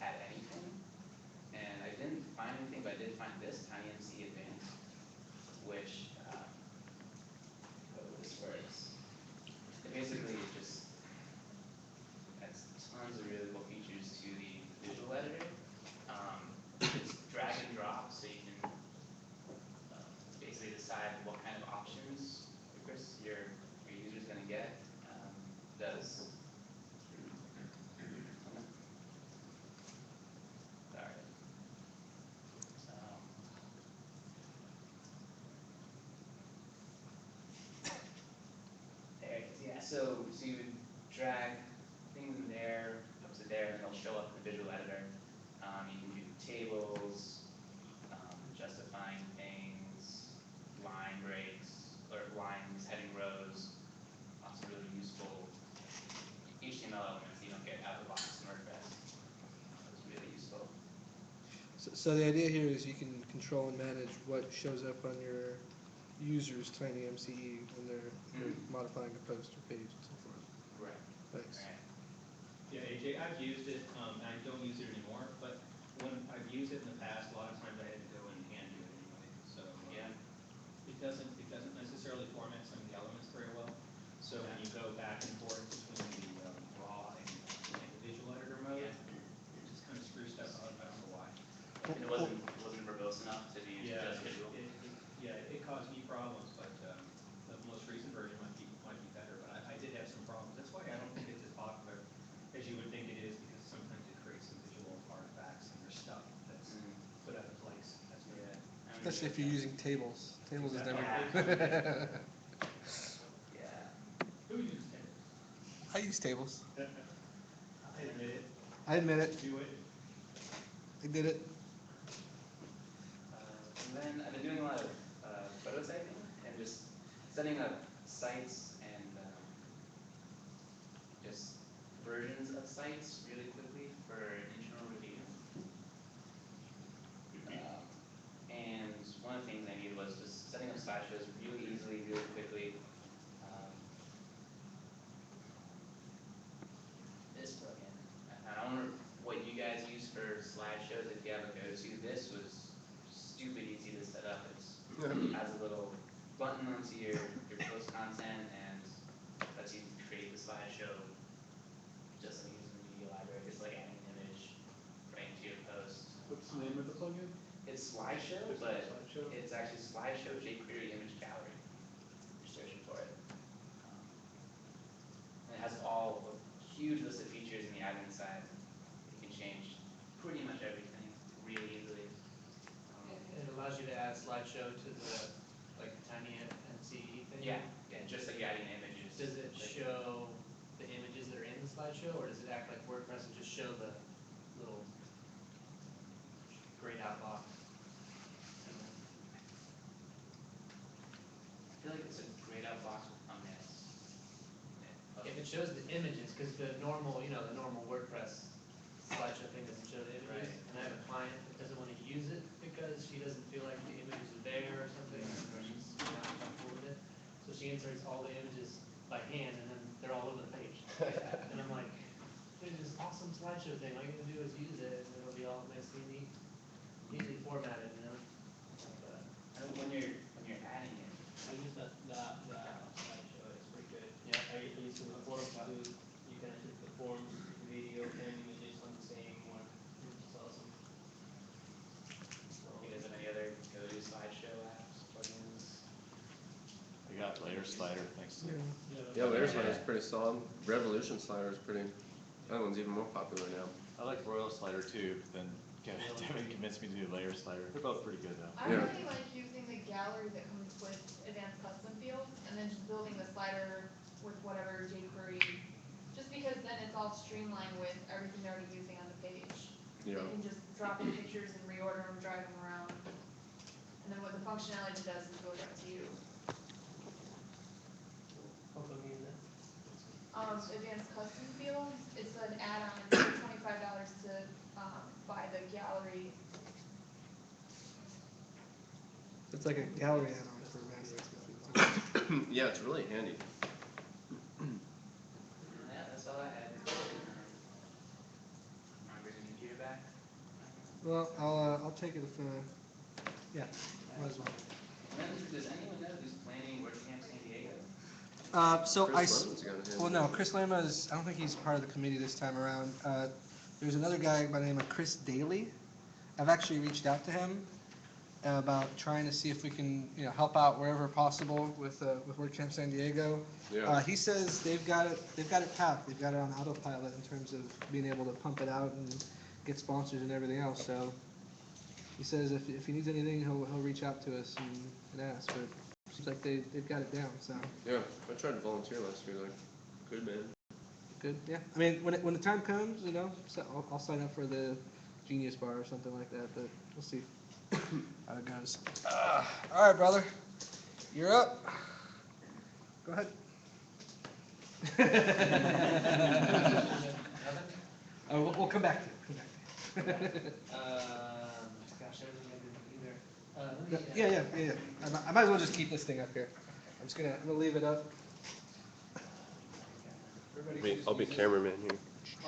add anything. And I didn't find anything, but I did find this TinyMC Advanced, which, hope this works. It basically just adds tons of really cool features to the visual editor. It's drag and drop, so you can basically decide what kind of options your user's going to get. Does. Sorry. So, there it is. Yeah. So you would drag things in there up to there, and then they'll show up in the visual editor. You can do tables, justifying things, line breaks, or lines, heading rows, lots of really useful HTML elements you don't get out of the box in WordPress. It's really useful. So the idea here is you can control and manage what shows up on your user's TinyMCE when they're modifying a post or page and so forth. Right. Thanks. Right. Yeah, AJ, I've used it, and I don't use it anymore, but when I've used it in the past, a lot of times I had to go and hand do it anyway. So Yeah. it doesn't necessarily format some of the elements very well. So when you go back and forth between the raw and the visual editor mode, Yeah. it just kind of screws stuff up. I don't know why. And it wasn't verbose enough to be just visual. It caused me problems, but the most recent version might be better. But I did have some problems. That's why I don't think it's as popular as you would think it is, because sometimes it creates some visual artifacts and there's stuff that's put out of place. That's what Especially if you're using tables. Tables is never. Yeah. Who uses tables? I use tables. I admit it. I admit it. Do it. I did it. And then I've been doing a lot of prototyping and just setting up sites and just versions of sites really quickly for internal review. And one of the things I needed was just setting up slideshows really easily, really quickly. This plugin. I don't know what you guys use for slideshows if you have a go-to. This was stupid easy to set up. It adds a little button onto your post content and lets you create the slideshow just like using the media library. It's like adding an image right into your post. What's the name of the plugin? It's Slideshow, but it's actually Slideshow jQuery Image Gallery. You're searching for it. And it has a huge list of features in the admin side. You can change pretty much everything really easily. It allows you to add slideshow to the TinyMCE thing. Yeah, just like adding images. Does it show the images that are in the slideshow, or does it act like WordPress and just show the little grayed out box? I feel like it's a grayed out box with thumbnails. If it shows the images, because the normal WordPress slideshow thing doesn't show the images, Right. and I have a client that doesn't want to use it because she doesn't feel like the images are there or something, or she's not comfortable with it. So she inserts all the images by hand, and then they're all over the page. And I'm like, there's this awesome slideshow thing. All you have to do is use it, and it'll be all nicely, neatly formatted, you know. But, I know when you're adding it. I use that slideshow. It's pretty good. Yeah. I use the forms too. You can edit the forms, video, and images on the same one. It's awesome. You guys have any other go-to slideshow apps, plugins? I got layer slider, thanks to Yeah, layer slider is pretty solid. Revolution slider is pretty. That one's even more popular now. I like Royal Slider too, but then Devin convinced me to do layer slider. They're both pretty good though. I really like using the gallery that comes with advanced custom fields and then just building the slider with whatever jQuery, just because then it's all streamlined with everything they're already using on the page. Yeah. They can just drop in pictures and reorder them, drag them around. And then what the functionality does is goes up to you. How come you use that? Advanced custom fields, it's an add-on for $25 to buy the gallery. It's like a gallery add-on for Mac. Yeah, it's really handy. Yeah, that's all I had. Want to bring the computer back? Well, I'll take it if, yeah, might as well. And then, does anyone know who's planning WordCamp San Diego? So Chris Lemon's got a hand. well, no, Chris Lama is, I don't think he's part of the committee this time around. There's another guy by the name of Chris Daly. I've actually reached out to him about trying to see if we can, help out wherever possible with WordCamp San Diego. Yeah. He says they've got it tapped. They've got it on autopilot in terms of being able to pump it out and get sponsors and everything else. So he says if he needs anything, he'll reach out to us and ask. But it seems like they've got it down. So Yeah, I tried to volunteer last year, like, good man. good. Yeah. I mean, when the time comes, so I'll sign up for the Genius Bar or something like that. But we'll see how it goes. All right, brother. You're up. Go ahead. We'll come back to it. Gosh, I wasn't gonna do either. Yeah. I might as well just keep this thing up here. I'm gonna leave it up. Everybody can I'll be just use it. cameraman here.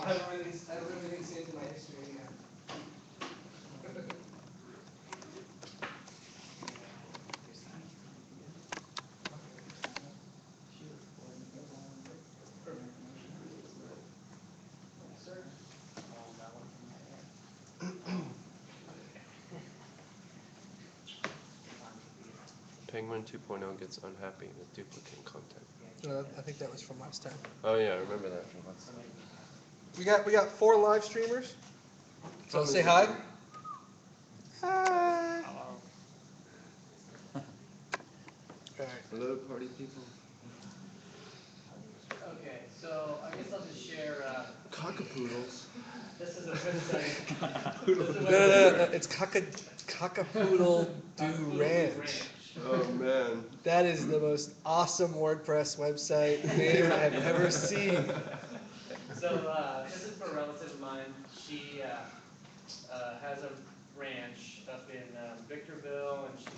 I don't really see into my history anyhow. Penguin 2.0 gets unhappy with duplicate content. I think that was from last time. Oh yeah, I remember that from last time. We got 4 live streamers. So say hi. Hi. All right. Hello, party people. Okay, so I guess I'll just share, Cockapoodles. this is a website. No. It's Cockapoodle Do Ranch. Oh man. That is the most awesome WordPress website name I've ever seen. So, this is for a relative of mine. She, has a ranch up in Victorville, and she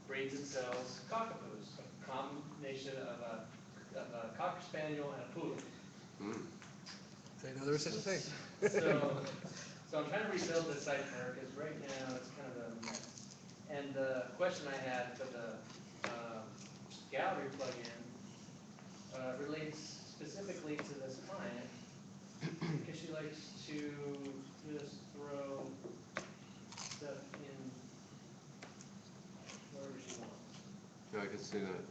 breeds and sells cockapoos, a combination of a cocker spaniel and a poodle. Mm. I didn't know there was such a thing. So I'm trying to rebuild this site for her, because right now it's kind of a mess. And the question I had for the gallery plugin relates specifically to this client, because she likes to just throw stuff in wherever she wants. Yeah, I can see that.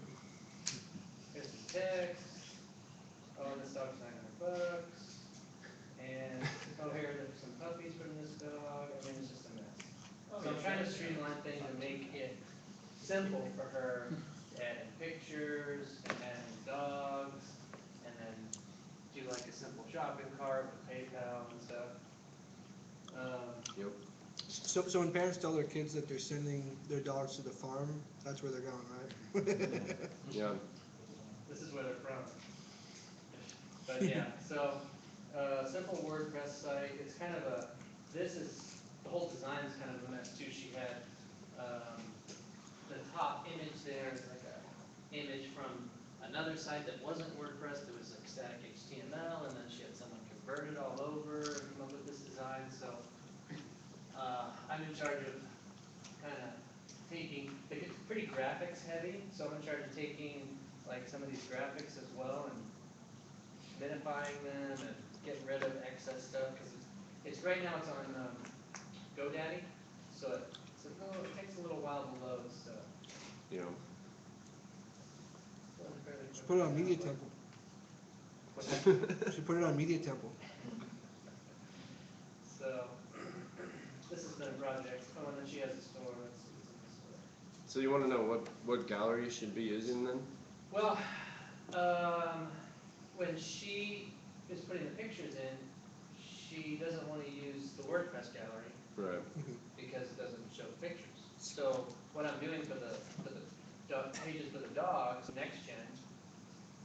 Here's some text. Oh, this dog's $900. And oh, here there's some puppies from this dog. I mean, it's just a mess. So I'm trying to streamline things and make it simple for her to add in pictures and add in dogs, and then do like a simple shopping cart with PayPal and stuff. Yep. So when parents tell their kids that they're sending their dogs to the farm, that's where they're going, right? Yeah. This is where they're from. But yeah, so simple WordPress site. It's kind of the whole design is kind of a mess too. She had the top image there is like a image from another site that wasn't WordPress. That was like static HTML, and then she had someone convert it all over and come up with this design. So I'm in charge of kind of taking, it's pretty graphics heavy, so I'm in charge of taking like some of these graphics as well and minifying them and getting rid of excess stuff, because it's right now it's on GoDaddy, so it takes a little while to load stuff. Yeah. Should put it on Media Temple. Should put it on Media Temple. So this has been a project. Oh, and then she has a store. Let's see what's in the store. So you want to know what gallery you should be using then? Well, when she is putting the pictures in, she doesn't want to use the WordPress gallery Right. because it doesn't show pictures. So what I'm doing for the pages for the dogs, next gen,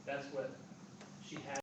that's what she has.